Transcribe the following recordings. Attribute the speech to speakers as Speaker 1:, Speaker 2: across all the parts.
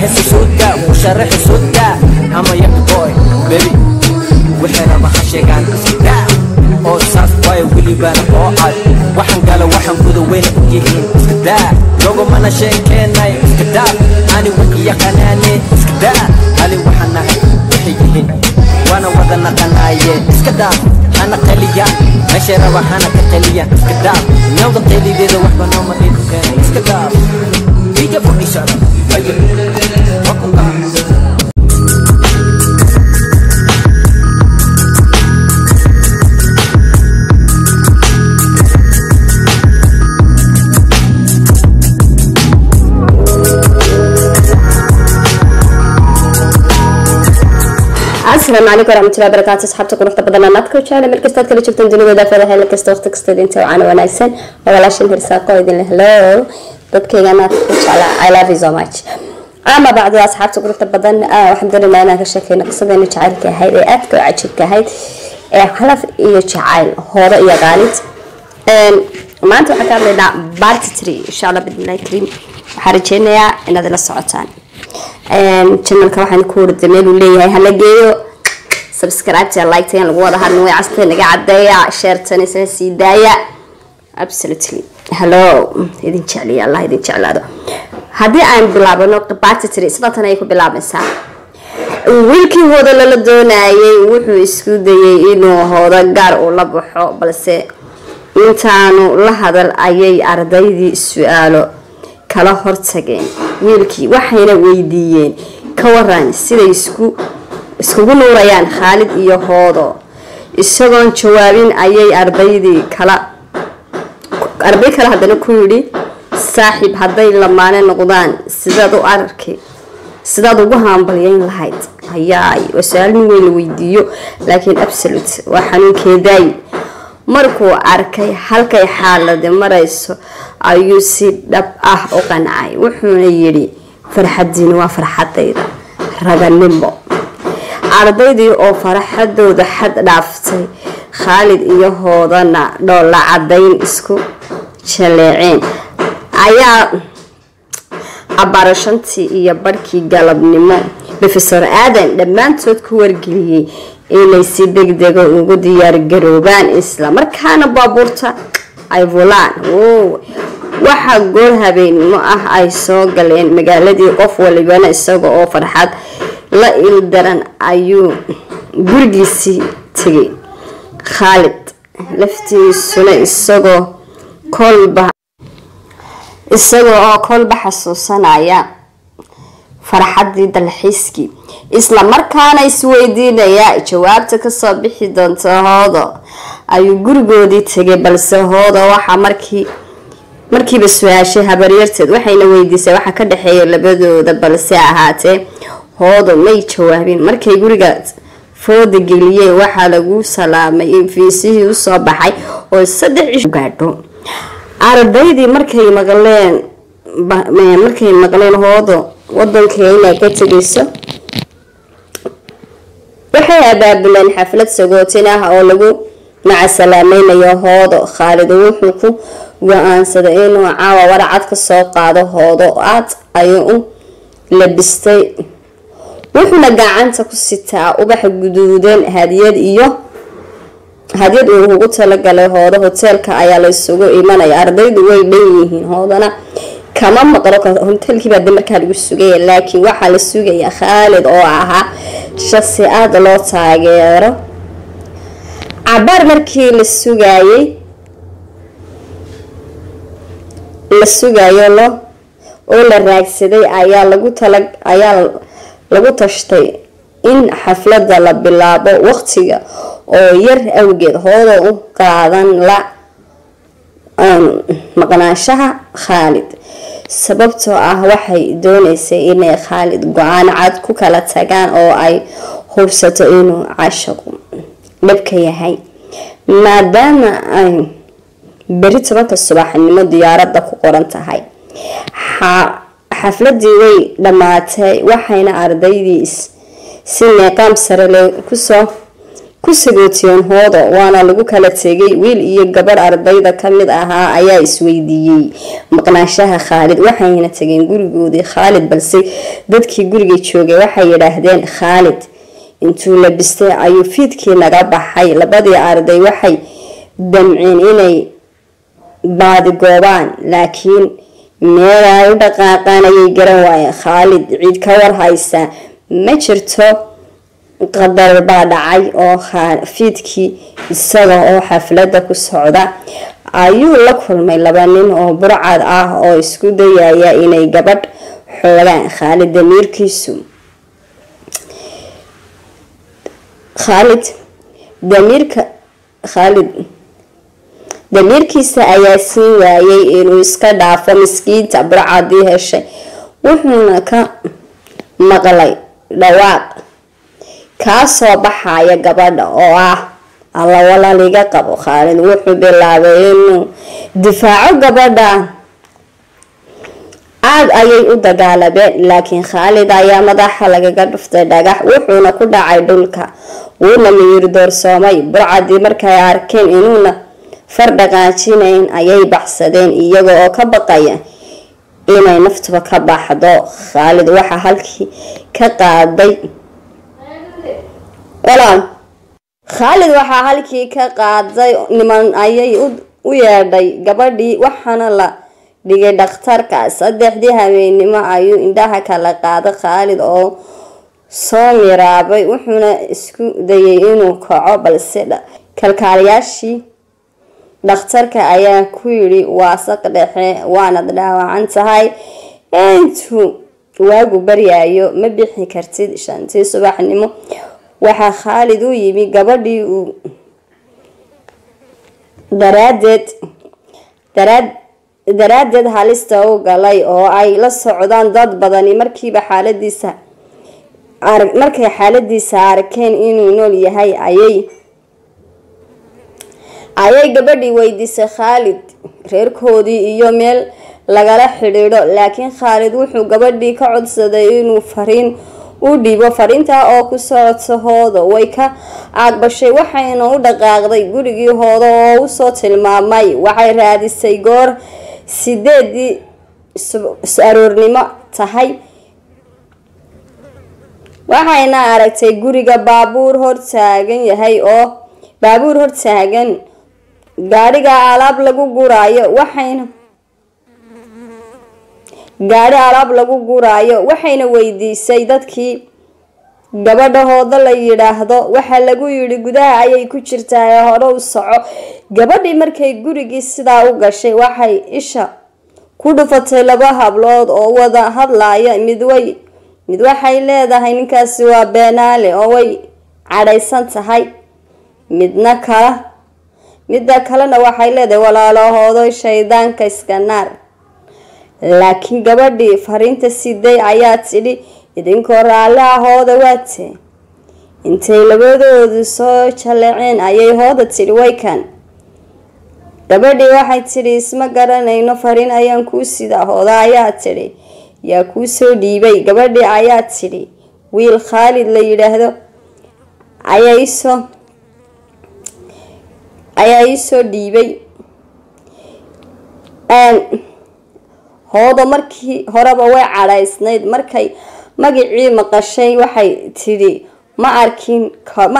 Speaker 1: حس سودا وشرح سودا أما يا بوي بيبي وحنا ما خشيك عن سودا أو صاف باي ولي بان قاعد وحن قال وحن كذا وين يجين سودا لوجو ما أنا شيء كناي سودا أنا ويا كناني سودا هلي وحنا يجين وانا وذنا قناية سودا أنا قليا ماشي روح أنا كقليا سودا نوض قلي ذي ذو وحنا نوم إيه سودا بيجي بني شرب
Speaker 2: السلام عليكم ورحمة الله وبركاته. أصحابتي قروحة بدنا نذكر شغلة من كستات كل شفتن دنيا دافع هاي الكست وقت كستات أنت وأنا ونايسن ولا شيء هرساقة يدين هلو ضدك يا جماعة على I love you so much. أما بعد يا أصحابتي قروحة بدنا وحمد لله أنا كشكل قصة إنه شعرك هاي رأتك وعجبك هاي حلف يشعل هو رأي غالد ما أنتوا حكى لنا بارت 3 إن شاء الله بإذن الله كريم حرجينا يا إن هذا الصعوتان channel ka waxaan ku wardameel u leeyahay hala geeyo subscribe ta like ta lagu wada hadno way castay naga cadeeya share tan sii daaya absolutely hello idin jeceliya Allah idin jecelaado hadii aan bilaabano qabaati tiri sidatan ay ku bilaabaysaa wiilkii hooda la doonayay wuxuu isku dayay inuu hooda gaar u la baxo balse intaanu la hadal ayay ardaydii su'aalo kala hortageen wiilkii waxayna weydiiyeen ka waran siday iskugu nuurayaan Khalid iyo hoodo isagoon jawaabin ayay arday kala hadana ku yiri saaxiib haday lamaane noqdaan sidaad ugu hambalyeyn lahayd hayaay wasaalin weyn weydiiyo laakiin absolute waxaan keeday markuu arkay halkay xaalada marayso ayuu si dhab ah u qancay wuxuuna yiri farxadiina waa farxadayda raganimo ardaydii oo farxadooda xad dhaaftay Khalid iyo hoodana dhoola cadeyn isku jaleeceen ayaa abarashantii iyo barkii galabnimo professor Aadan dhamaantood ku wargeliyay inay si degdeg ah ugu diyaar garoobaan isla markaana baabuurta ay volaan waxa goor habeenimo ah ay soo galeen magaaladii qof walibana isaga oo farxad la ildaran ayuu gurigiisii tagay Khalid laftiisuna isagoo kolba xasuusanaya farxadii dalxiiskii isla markaana isweydiinaya jawaabta ka soo bixi doonta hoodo ayuu gurigoodii tagay balse hoodo waxa markiiba su'aashay habaryarteed waxayna weydiisay waxa ka dhaxeeya labadooda balse ahaatee hoodo may jawaabin markay guriga fooda geliyay waxa lagu salaamay in fiisihii u soo baxay oo 3 gaadho ardaydii markay maqleen hoodo wadankeena ka tagayso waxay abaabuleen xaflad sagootin ah oo lagu macasalaamaynayo hoodo Khalid wuxuu ku go'aansaday inuu caawa warcad ka soo qaado hoodo aad ayuu labistay wuxuuna gacanta ku sitaa ubax guduudan hadiyad uu ugu talagalay hoodo hotelka ayaa la isugu imanaya ardaydu way dheeyeen hoodana kama maqlo hotelkii baa markaa lagu sugay laakiin waxa la sugay Khalid oo ahaa shakhsi aad loo taageero abar markii la sugayo oo la raagsaday ayaa lagu tashtay in xafladda la bilaabo waqtiga oo yar awgeed hoodo u qaadan la maqnaanshaha Khalid sababtoo ah waxay doonaysay inay Khalid go'aan cad ku kala tagaan oo ay hubsato inuu caashiqo dhabka yahay maadaama ay bari 7 subaxnimo diyaaradda ku qoran tahay xafladii way dhamaatay waxayna ardaydii si meeqam sare leh ku sagootiyeen hoodo waana lagu kala tegay. wiil iyo gabar ardayda kamid ahaa ayaa isweydiiyey maqnaanshaha Khaalid waxayna tageen gurigoodii Khaalid balse dadkii guriga joogay waxay yiraahdeen Khaalid intuu labistay ayuu fiidkii naga baxay. labadii arday waxay damceen inay baadi goobaan laakiin meel ay u dhaqaaqaan ayay garan waayeen. Khaalid cid ka war haysa ma jirto. qadar baa dhacay oo fiidkii isaga oo xafladda ku socda ayuu la kulmay laba nin oo burcad ah oo isku dayaya inay gabadh xoolaan. damiirkiisa ayaa siin waayay inuu iska dhaafo miskiinta burcadii heshay. wuxuuna ka maqlay dhawaaq kaasoo baxaya gabadha oo ah alla walaaliga qabo. Khaalid wuxuu bilaabay inuu difaaco gabadha. aad ayay u dagaalameen laakiin Khaalid ayaa madaxa lagaga dhuftay dhagax wuxuuna ku dhacay dhulka wuuna miyir doorsoomay. burcadii markay arkeen inuuna fardhaqaajinayn ayay baxsadeen iyaga oo ka baqaya inay naftuba ka baxdo. Khaalid waxa halkii ka qaaday niman ayay u yeedhay gabadhii waxaana la dhigay dhakhtarka. 3 habeenimo ayuu indhaha kala qaaday Khaalid oo soo miraabay wuxuuna isku dayay inuu kaco balse kalkaaliyaashii dhakhtarka ayaa ku yiri waa saq dhexe waanad dhaawacan tahay intuu waagu baryayo ma bixi kartid. 5 subaxnimo waxa Khaalid u yimi gabadhii uu daraadeed halista u galay oo ay la socdaan dad badani. markay xaaladiisa arkeen inuu nool yahay ayay gabadhii weydiisay Khaalid reerkoodii iyo meel lagala xidhiidho laakiin Khaalid wuxuu gabadhii ka codsaday inuu fariin u dhiibo. fariinta oo ku socoto hoodo way ka aqbashay waxayna u dhaqaaqday gurigii hoodo oo u soo tilmaamay. waxay raadisay goor 8 aroornimo tahay waxayna aragtay guriga baabuur hortaagan gaariga alaab lagu guraayo waxayna weydiisay dadkii gabadha hoodo la yiraahdo. waxa lagu yiri gudaha ayay ku jirtaa hore u soco. gabadhii markay gurigii sidaa u gashay waxay isha ku dhufatay 2 hablood oo wada hadlaya. mid waxay leedahay ninkaasi waa beenaale oo way cadhaysan tahay. midda kalena waxay leedahay walaalahoodo shaydaanka iska naar. laakiin gabadhii fariinta siday ayaa tidhi idinkoo raalli ahooda waate. intay labadoodu soo jaleeceen ayay hooda tidhi waykan. gabadhii waxay tidhi isma garanayno fariin ayaan kuu sidaa. hooda ayaa tidhi yaa kuu soo dhiibay. gabadhii ayaa tidhi wiil Khaalid la yiraahdo ayaa ii soo dhiibay. hoodo markii horeba way cadhaysnayd markay magacii maqashay waxay tidhi ma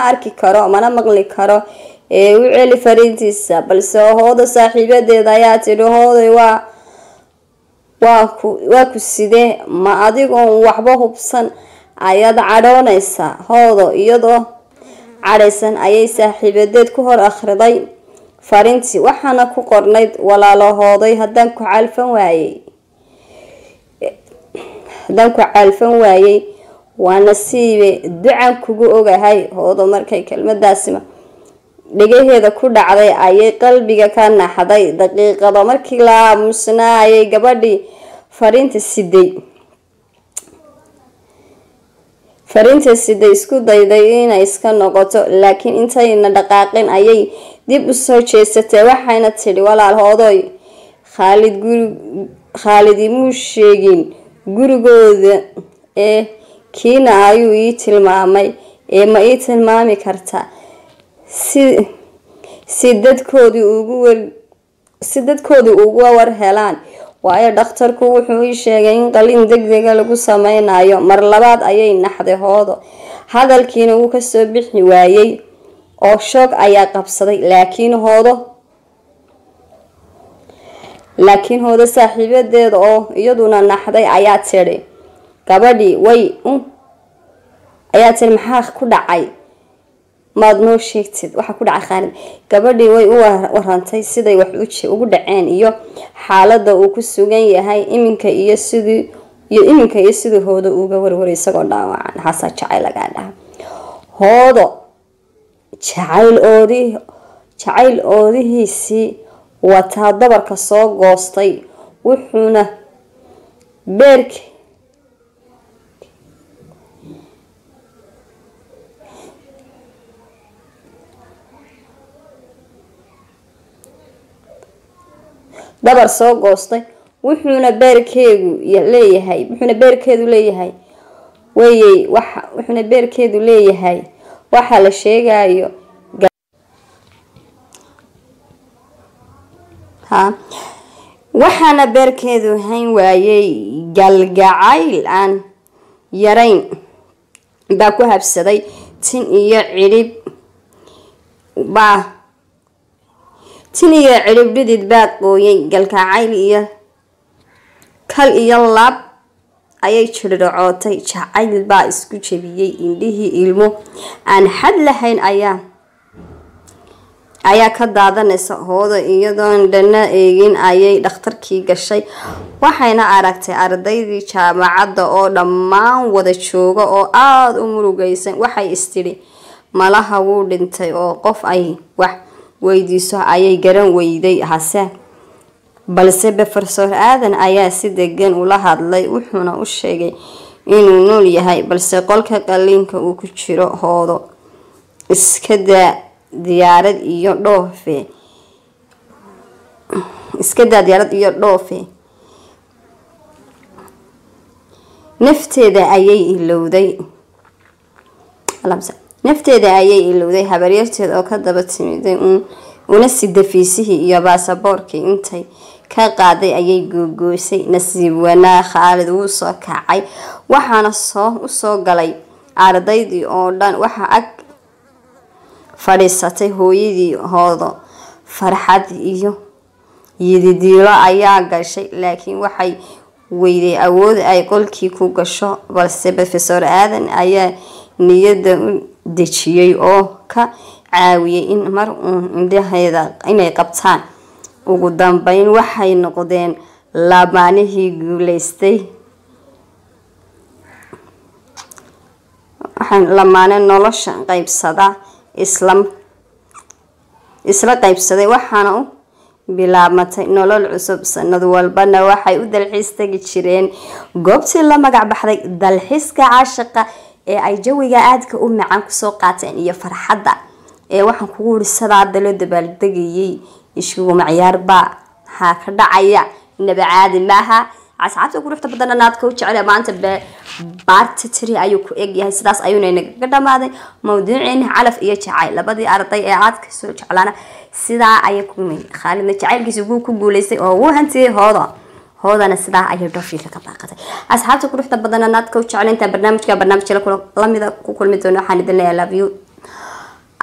Speaker 2: arki karo mana maqli karo u celi fariintiisa. balse hoodo saaxiibadeed ayaa tidhi hooday waa ku sidee ma adigoon waxba hubsan ayaad cadhoonaysaa. hoodo iyadoo cadhaysan ayay saaxiibadeed ku hor akhriday fariintii waxaana ku qornayd walaalahooday haddaan ku calfan waayey waa nasiibe ducan kugu ogahay. hoodo markay kelmadaasi dhigaheeda ku dhacday ayay qalbiga ka naxday. daqiiqado markii la aamusnaa ayay gabadhii fariinta siday isku dayday inay iska noqoto laakiin intayna dhaqaaqin ayay dib u soo jeesatay. waxayna tidhi walaal hoodoy Khaalid imuu sheegin gurigooda kiina ayuu ii tilmaamay ma ii tilmaami kartaa. si dadkoodii ugu war helaan. waayo dhakhtarku wuxuu ii sheegay in qalliin degdega lagu sameynayo. mar labaad ayay naxday hoodo, hadalkiina wuu kasoo bixi waayey oo shoog ayaa qabsaday. laakiin hoodo saaxiibadeeda oo iyaduna naxday ayaa tiri maxaa ku dhacay, maad noo sheegtid waxa ku dhacay Khaalid. gabadhii way u warantay siday wax ugu dhaceen iyo xaaladda uu ku sugan yahay iminka iyo sidii hoodo uga warwaray isagoo dhaawacan. hasa jacayl laga dhaha hoodo jacayl oodihiisii wataa dabarka soo goostay, wuxuuna beerkeedu leeyahay waxa la sheegayo waxaana beerkeedu hayn waayay galgacayl aan yarayn baa ku habsaday. tin iyo cirib dhidid baa qooyay. galgacayl iyo kal iyo laab ayay jirdhacootay. jacayl baa isku jebiyey indhihii. ilmo aan xad lahayn ayaa ka daadanaysa hoodo. iyadoon dhana eegin ayay dhakhtarkii gashay. waxayna aragtay ardaydii jaamacadda oo dhammaan wada jooga oo aada u murugaysan. waxay istiri malaha wuu dhintay oo qof ay wax weydiiso ayay garan weyday. balse Professor Aadan ayaa si degan ula hadlay, wuxuuna u sheegay inuu nool yahay balse qolka qalliinka uu ku jiro. hoodo iska daa diyaarad iyo dhoofe nafteeda ayay ilowday habaryarteed oo ka daba timiday una sida fiisihii iyo baasaboorkii. intay ka qaaday ayay googoysay. nasiib wanaag Khaalid wuu soo kacay, waxaana usoo galay ardaydii oo dhan. waxa ag fadhiisatay hooyadii hoodo. farxad iyo yididiilo ayaa gashay, laakiin waxay weyday awood ay qolkii ku gasho. balse Professor Aadan ayaa niyadda u dejiyay oo ka caawiyay in mar uun indhaheeda inay qabtaan. ugu dambeyn waxay noqdeen lamaanihii guuleystay. lamaane nolosha qaybsada isla qaybsaday, waxaana u bilaabmatay nolol cusub. sanad walbana waxay u dalxiis tagi jireen goobtii la magac baxday dalxiiska caashiqa ee ay jawiga aadka u macaan kusoo qaateen iyo farxadda. waxaan kugu wiri sadaada loo dabaaldegayay iskugu macyaar baa ka dhacaya naba caadi maaha. asxaabta quruxda badan aadka u jecel maanta part 3 ayuu ku eg yahay. sidaas ayuuna inaga dhamaaday mawduuceena calaf iyo jacayl. labadii arday ee aadka soo jeclaana sidaa ayay ku mid Khaalidna jacaylkiisa uu ku guuleystay oo uu hantiyay hoodana sidaa ayay dhoofiga ka baaqatay. asxaabta quruxda badan aadka u jecel inta barnaamijka lamida ku kulmi doono. waxaan idin leeyahay love you,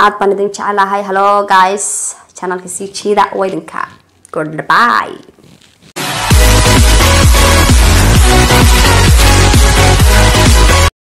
Speaker 2: aad baan idin jecelahay. hello guys, channelka sii jiida waa idinka. goodbye.